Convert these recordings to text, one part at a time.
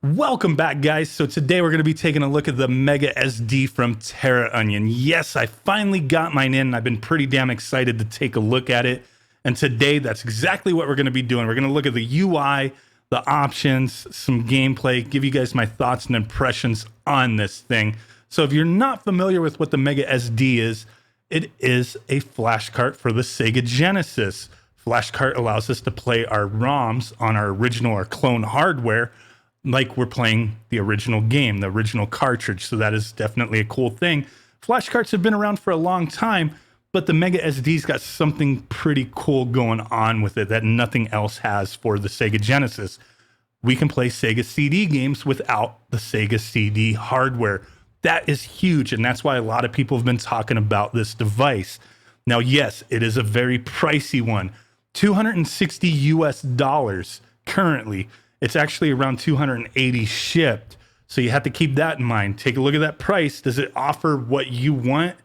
Welcome back, guys. So today we're going to be taking a look at the Mega SD from Terraonion. Yes, I finally got mine in, and I've been pretty damn excited to take a look at it. And today, that's exactly what we're going to be doing. We're going to look at the UI, the options, some gameplay, give you guys my thoughts and impressions on this thing. So if you're not familiar with what the Mega SD is, it is a flashcart for the Sega Genesis. Flashcart allows us to play our ROMs on our original or clone hardware like we're playing the original game, the original cartridge. So that is definitely a cool thing. Flashcarts have been around for a long time, but the Mega SD's got something pretty cool going on with it that nothing else has for the Sega Genesis. We can play Sega CD games without the Sega CD hardware. That is huge, and that's why a lot of people have been talking about this device. Now, yes, it is a very pricey one. $260 US currently. It's actually around 280 shipped. So you have to keep that in mind. Take a look at that price. Does it offer what you want?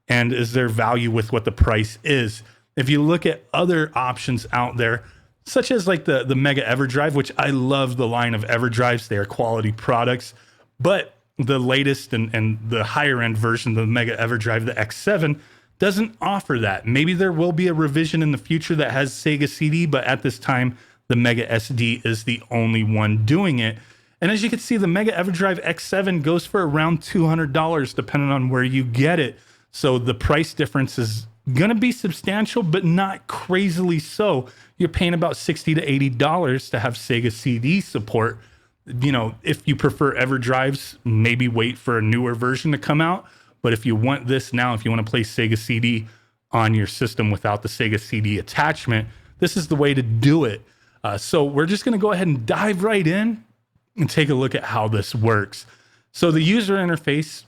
And is there value with what the price is? If you look at other options out there, such as like the Mega EverDrive, which I love the line of EverDrives. They are quality products. But the latest and the higher end version of the Mega EverDrive, the X7, doesn't offer that. Maybe there will be a revision in the future that has Sega CD, but at this time, the Mega SD is the only one doing it. And as you can see, the Mega EverDrive X7 goes for around $200 depending on where you get it. So the price difference is going to be substantial, but not crazily so. You're paying about $60 to $80 to have Sega CD support. You know, if you prefer EverDrives, maybe wait for a newer version to come out. But if you want this now, if you want to play Sega CD on your system without the Sega CD attachment, this is the way to do it. So we're just going to go ahead and dive right in and take a look at how this works. So the user interface,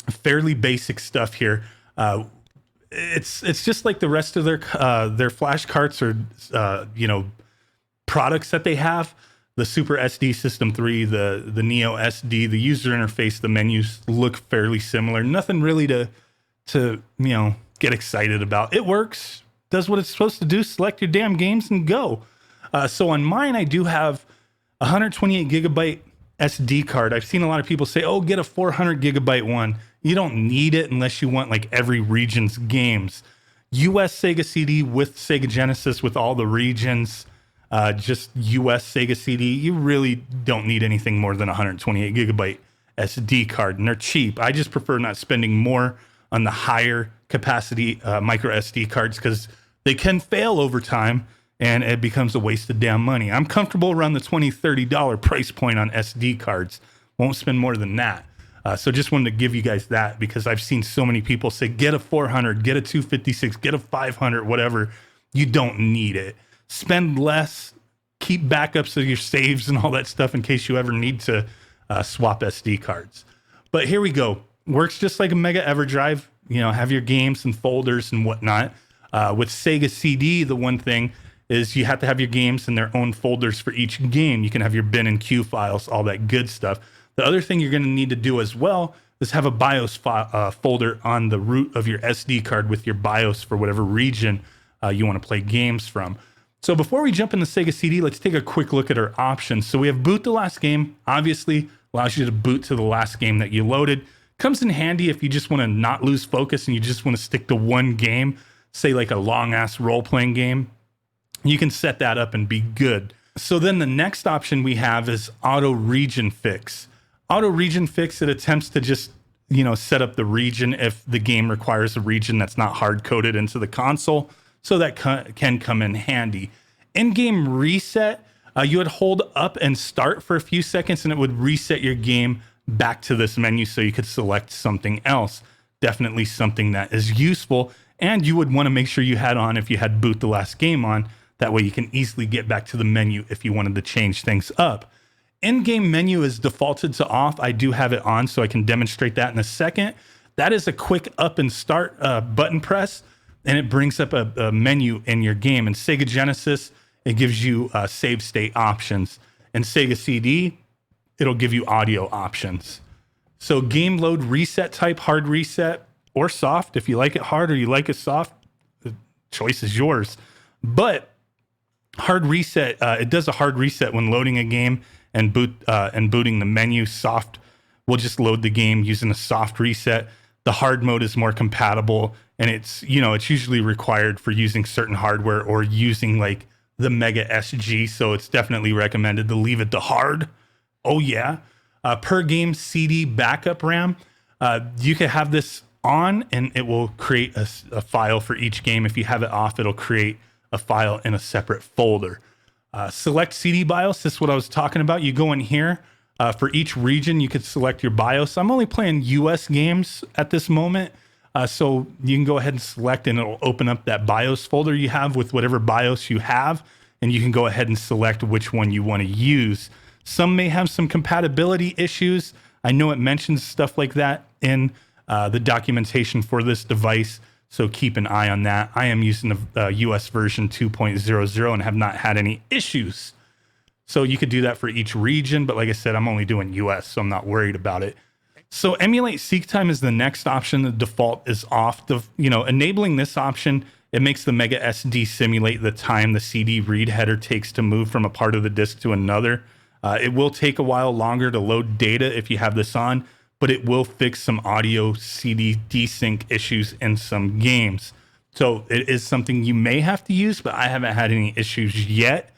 fairly basic stuff here. It's just like the rest of their flash carts or products that they have. The Super SD System 3, the Neo SD, the user interface, the menus look fairly similar. Nothing really to get excited about. It works, does what it's supposed to do. Select your damn games and go. So on mine, I do have a 128 gigabyte SD card. I've seen a lot of people say, oh, get a 400 gigabyte one. You don't need it unless you want like every region's games. US Sega CD with Sega Genesis with all the regions, just US Sega CD. You really don't need anything more than a 128 gigabyte SD card, and they're cheap. I just prefer not spending more on the higher capacity micro SD cards because they can fail over time. And it becomes a waste of damn money. I'm comfortable around the $20, $30 price point on SD cards. Won't spend more than that. So just wanted to give you guys that because I've seen so many people say, get a 400, get a 256, get a 500, whatever. You don't need it. Spend less, keep backups of your saves and all that stuff in case you ever need to swap SD cards. But here we go. Works just like a Mega EverDrive. You know, have your games and folders and whatnot. With Sega CD, the one thing is you have to have your games in their own folders for each game. You can have your bin and queue files, all that good stuff. The other thing you're going to need to do as well is have a BIOS folder on the root of your SD card with your BIOS for whatever region you want to play games from. So before we jump into Sega CD, let's take a quick look at our options. So we have boot the last game, obviously allows you to boot to the last game that you loaded. Comes in handy if you just want to not lose focus and you just want to stick to one game, say like a long-ass role-playing game. You can set that up and be good. So then the next option we have is Auto Region Fix. Auto Region Fix, it attempts to just, set up the region if the game requires a region that's not hard-coded into the console. So that can come in handy. In-game reset, you would hold up and start for a few seconds and it would reset your game back to this menu so you could select something else. Definitely something that is useful. And you would want to make sure you had on if you had boot the last game on. That way you can easily get back to the menu if you wanted to change things up. In-game menu is defaulted to off. I do have it on so I can demonstrate that in a second. That is a quick up and start button press, and it brings up a menu in your game. In Sega Genesis, it gives you save state options. In Sega CD, it'll give you audio options. So game load reset type, hard reset, or soft. If you like it hard or you like it soft, the choice is yours. But hard reset, it does a hard reset when loading a game and booting the menu. Soft will just load the game using a soft reset. The hard mode is more compatible, and it's usually required for using certain hardware or using like the Mega SG. So it's definitely recommended to leave it to hard. Oh yeah. Per game CD backup RAM. You can have this on and it will create a file for each game. If you have it off, it'll create a file in a separate folder. Select CD BIOS. This is what I was talking about. You go in here. For each region, you could select your BIOS. I'm only playing US games at this moment. So you can go ahead and select and it'll open up that BIOS folder you have with whatever BIOS you have. And you can go ahead and select which one you want to use. Some may have some compatibility issues. I know it mentions stuff like that in the documentation for this device. So keep an eye on that. I am using the US version 2.00 and have not had any issues. So you could do that for each region, but like I said, I'm only doing US, so I'm not worried about it. So emulate seek time is the next option. The default is off. Enabling this option, it makes the Mega SD simulate the time the CD read header takes to move from a part of the disk to another. It will take a while longer to load data if you have this on, but it will fix some audio CD desync issues in some games. So it is something you may have to use, but I haven't had any issues yet.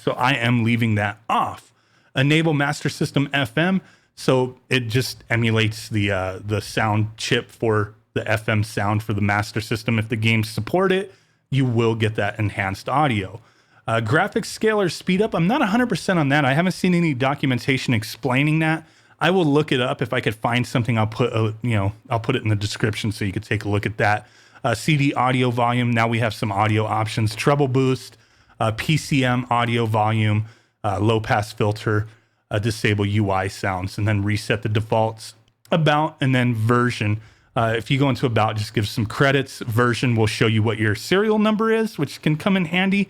So I am leaving that off. Enable Master System FM. So it just emulates the sound chip for the FM sound for the Master System. If the games support it, you will get that enhanced audio. Graphics scaler speed up. I'm not 100% on that. I haven't seen any documentation explaining that. I will look it up. If I could find something, I'll put it in the description so you could take a look at that. CD audio volume. Now we have some audio options. Treble boost. PCM audio volume, low pass filter, disable UI sounds, and then reset the defaults. About, and then version. If you go into about, just give some credits. Version will show you what your serial number is, which can come in handy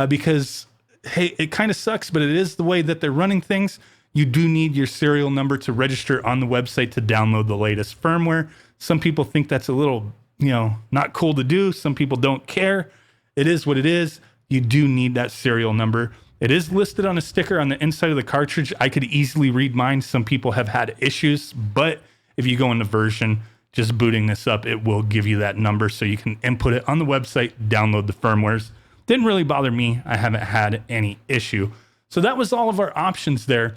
because, hey, it kind of sucks, but it is the way that they're running things. You do need your serial number to register on the website to download the latest firmware. Some people think that's a little, not cool to do. Some people don't care. It is what it is. You do need that serial number. It is listed on a sticker on the inside of the cartridge. I could easily read mine. Some people have had issues, but if you go into version, just booting this up, it will give you that number so you can input it on the website, download the firmwares. Didn't really bother me. I haven't had any issue. So that was all of our options there.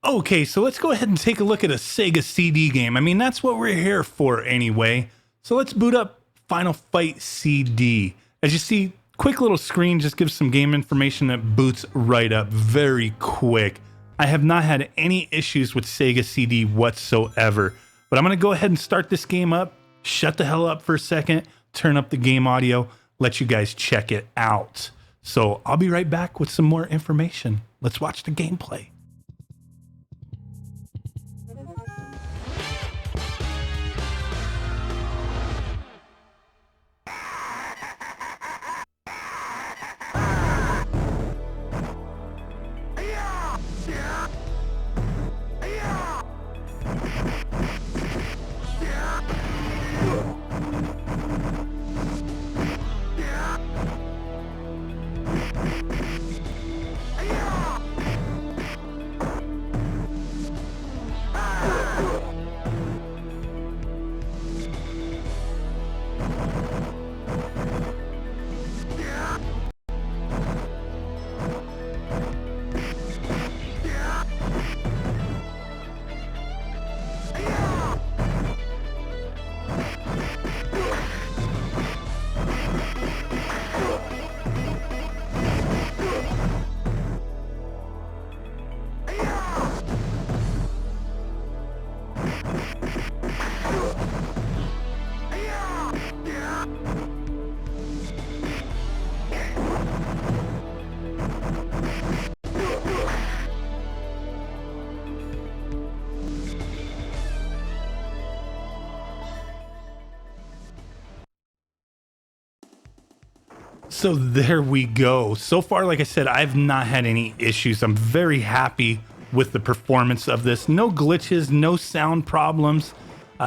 Okay, so let's go ahead and take a look at a Sega CD game. I mean, that's what we're here for anyway. So let's boot up Final Fight CD. As you see, quick little screen just gives some game information that boots right up very quick. I have not had any issues with Sega CD whatsoever, but I'm going to go ahead and start this game up, shut the hell up for a second, turn up the game audio, let you guys check it out. So I'll be right back with some more information. Let's watch the gameplay. So there we go. So far, like I said, I've not had any issues. I'm very happy with the performance of this. No glitches, no sound problems,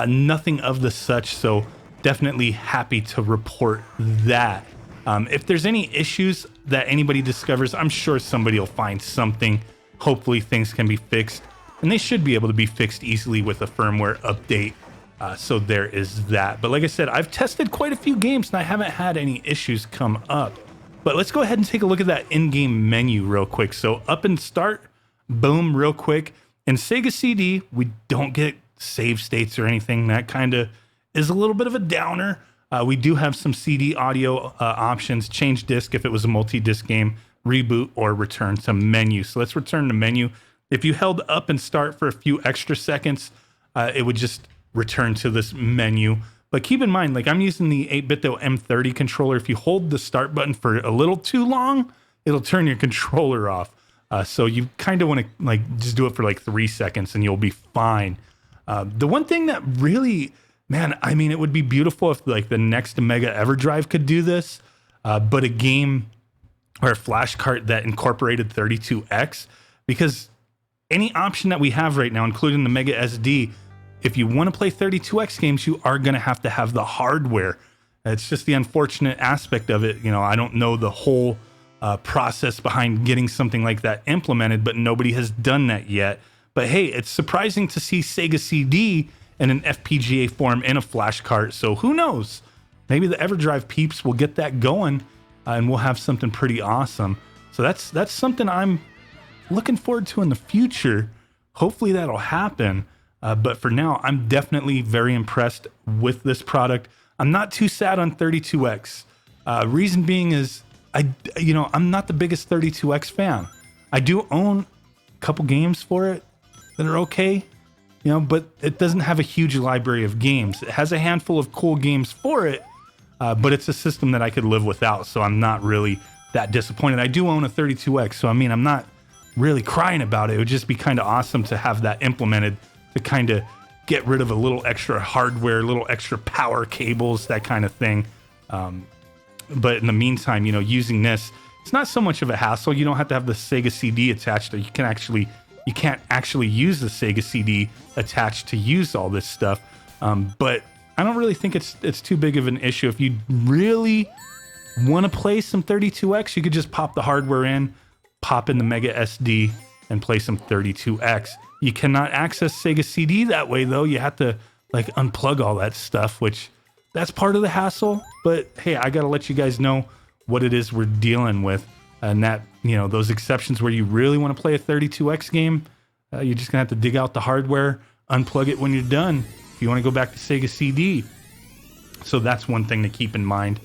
nothing of the such. So definitely happy to report that. If there's any issues that anybody discovers, I'm sure somebody will find something. hopefully things can be fixed, and they should be able to be fixed easily with a firmware update. So there is that. But like I said, I've tested quite a few games and I haven't had any issues come up. But let's go ahead and take a look at that in-game menu real quick. So up and start, boom, real quick. In Sega CD, we don't get save states or anything. That kind of is a little bit of a downer. We do have some CD audio options, change disc if it was a multi-disc game, reboot, or return to menu. So let's return to menu. If you held up and start for a few extra seconds, it would just return to this menu. But keep in mind, like I'm using the 8BitDo M30 controller. If you hold the start button for a little too long, it'll turn your controller off. So you kind of want to like just do it for like 3 seconds and you'll be fine. The one thing that really, man, I mean, it would be beautiful if like the next Mega EverDrive could do this, but a game or a flash cart that incorporated 32X, because any option that we have right now, including the Mega SD, if you want to play 32X games, you are going to have the hardware. It's just the unfortunate aspect of it. You know, I don't know the whole process behind getting something like that implemented, but nobody has done that yet. But hey, it's surprising to see Sega CD in an FPGA form in a flash cart. So who knows? Maybe the EverDrive peeps will get that going and we'll have something pretty awesome. So that's something I'm looking forward to in the future. Hopefully that'll happen. But for now, I'm definitely very impressed with this product. I'm not too sad on 32X. Reason being is I'm not the biggest 32X fan. I do own a couple games for it that are okay, but it doesn't have a huge library of games. It has a handful of cool games for it, but it's a system that I could live without, so I'm not really that disappointed. I do own a 32X, so I mean, I'm not really crying about it. It would just be kind of awesome to have that implemented to kind of get rid of a little extra hardware, a little extra power cables, that kind of thing. But in the meantime, using this, it's not so much of a hassle. You don't have to have the Sega CD attached, or you can't actually use the Sega CD attached to use all this stuff. But I don't really think it's too big of an issue. If you really want to play some 32X, you could just pop the hardware in, pop in the Mega SD, and play some 32X. You cannot access Sega CD that way, though. You have to like unplug all that stuff, which that's part of the hassle. But hey, I got to let you guys know what it is we're dealing with. And that, those exceptions where you really want to play a 32X game, you're just going to have to dig out the hardware, unplug it when you're done if you want to go back to Sega CD. So that's one thing to keep in mind.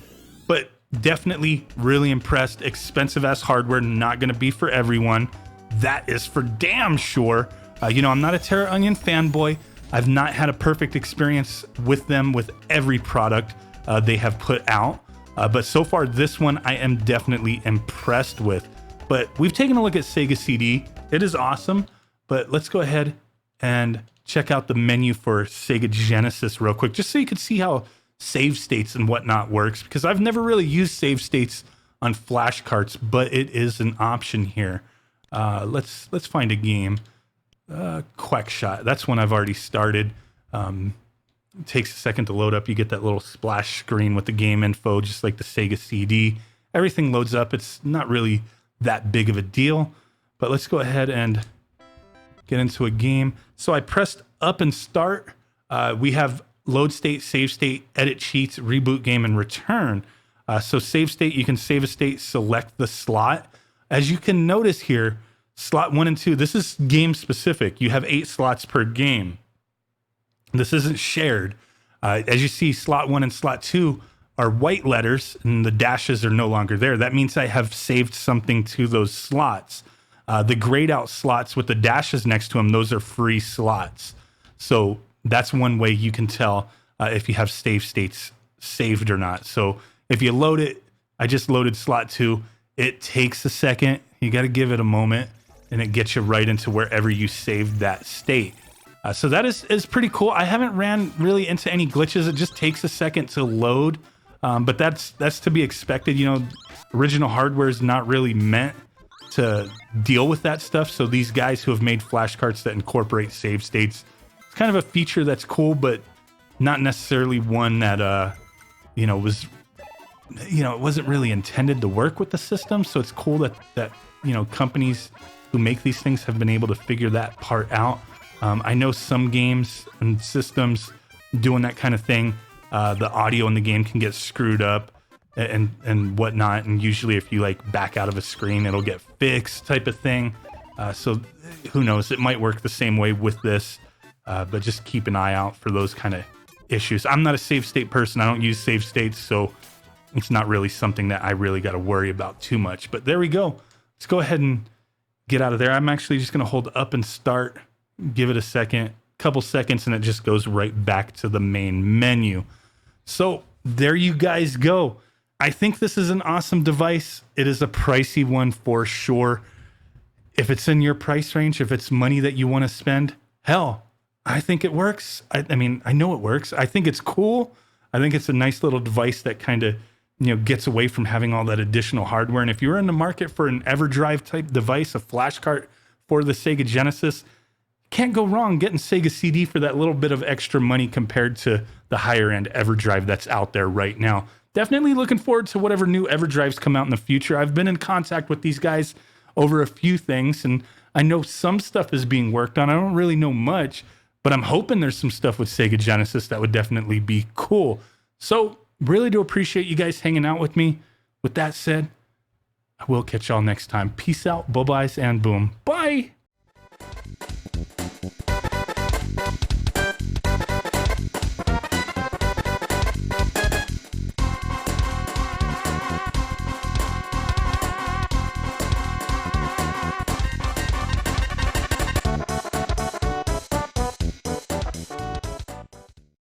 But definitely really impressed. Expensive-ass hardware, not going to be for everyone. That is for damn sure. I'm not a Terraonion fanboy. I've not had a perfect experience with them with every product they have put out. But so far, this one I am definitely impressed with. But we've taken a look at Sega CD. It is awesome. But let's go ahead and check out the menu for Sega Genesis real quick, just so you can see how save states and whatnot works. Because I've never really used save states on flash carts, but it is an option here. Let's find a game. Quackshot. That's one I've already started. It takes a second to load up. You get that little splash screen with the game info, just like the Sega CD. Everything loads up. It's not really that big of a deal, but let's go ahead and get into a game. So I pressed up and start. We have load state, save state, edit cheats, reboot game, and return. So save state, you can save a state, select the slot. As you can notice here, slot 1 and 2, this is game specific. You have 8 slots per game. This isn't shared. As you see, slot 1 and slot 2 are white letters and the dashes are no longer there. That means I have saved something to those slots. The grayed out slots with the dashes next to them, those are free slots. So that's one way you can tell if you have save states saved or not. So if you load it, I just loaded slot 2. It takes a second. You got to give it a moment, and it gets you right into wherever you saved that state. So that is pretty cool. I haven't ran really into any glitches. It just takes a second to load, but that's to be expected. Original hardware is not really meant to deal with that stuff. So these guys who have made flash carts that incorporate save states, it's kind of a feature that's cool, but not necessarily one that was it wasn't really intended to work with the system. So it's cool that companies who make these things have been able to figure that part out. I know some games and systems doing that kind of thing. The audio in the game can get screwed up and whatnot. And usually if you like back out of a screen, it'll get fixed type of thing. So who knows, it might work the same way with this, but just keep an eye out for those kind of issues. I'm not a save state person. I don't use save states, so it's not really something that I really got to worry about too much. But there we go. Let's go ahead and get out of there. I'm actually just going to hold up and start, give it a second, couple seconds, and it just goes right back to the main menu. So there you guys go. I think this is an awesome device. It is a pricey one for sure. If it's in your price range, if it's money that you want to spend, hell, I think it works. I mean, I know it works. I think it's cool. I think it's a nice little device that kind of, gets away from having all that additional hardware. And if you're in the market for an EverDrive type device, a flashcart for the Sega Genesis, can't go wrong getting Sega CD for that little bit of extra money compared to the higher end EverDrive that's out there right now. Definitely looking forward to whatever new EverDrives come out in the future. I've been in contact with these guys over a few things, and I know some stuff is being worked on. I don't really know much, but I'm hoping there's some stuff with Sega Genesis that would definitely be cool. So really do appreciate you guys hanging out with me. With that said, I will catch y'all next time. Peace out, bye-byes, and boom. Bye!